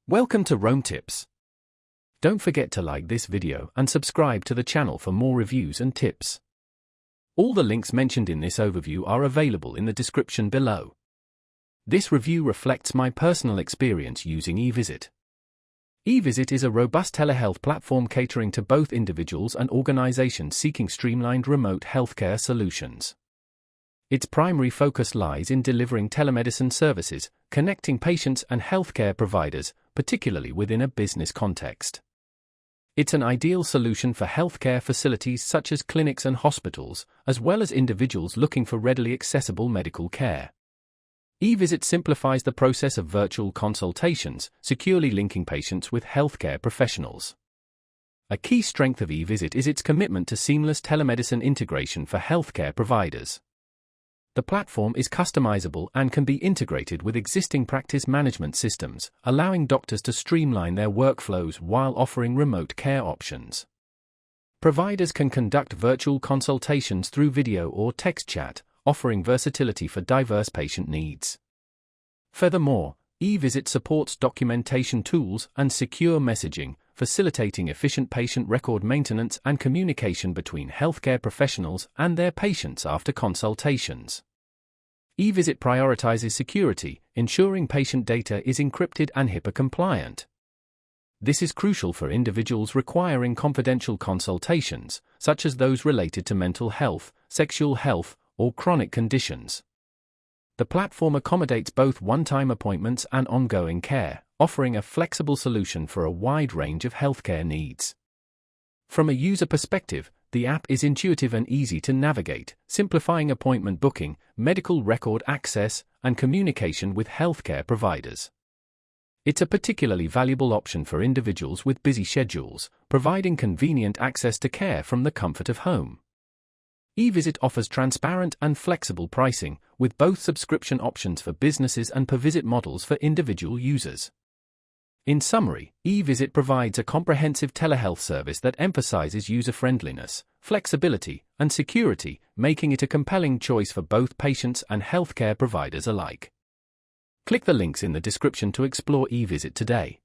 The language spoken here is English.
Welcome to Rome Tips. Don't forget to like this video and subscribe to the channel for more reviews and tips. All the links mentioned in this overview are available in the description below. This review reflects my personal experience using eVisit. eVisit is a robust telehealth platform catering to both individuals and organizations seeking streamlined remote healthcare solutions. Its primary focus lies in delivering telemedicine services, connecting patients and healthcare providers, particularly within a business context. It's an ideal solution for healthcare facilities such as clinics and hospitals, as well as individuals looking for readily accessible medical care. eVisit simplifies the process of virtual consultations, securely linking patients with healthcare professionals. A key strength of eVisit is its commitment to seamless telemedicine integration for healthcare providers. The platform is customizable and can be integrated with existing practice management systems, allowing doctors to streamline their workflows while offering remote care options. Providers can conduct virtual consultations through video or text chat, offering versatility for diverse patient needs. Furthermore, eVisit supports documentation tools and secure messaging, facilitating efficient patient record maintenance and communication between healthcare professionals and their patients after consultations. eVisit prioritizes security, ensuring patient data is encrypted and HIPAA compliant. This is crucial for individuals requiring confidential consultations, such as those related to mental health, sexual health, or chronic conditions. The platform accommodates both one-time appointments and ongoing care, offering a flexible solution for a wide range of healthcare needs. From a user perspective, the app is intuitive and easy to navigate, simplifying appointment booking, medical record access, and communication with healthcare providers. It's a particularly valuable option for individuals with busy schedules, providing convenient access to care from the comfort of home. eVisit offers transparent and flexible pricing, with both subscription options for businesses and per-visit models for individual users. In summary, eVisit provides a comprehensive telehealth service that emphasizes user-friendliness, flexibility, and security, making it a compelling choice for both patients and healthcare providers alike. Click the links in the description to explore eVisit today.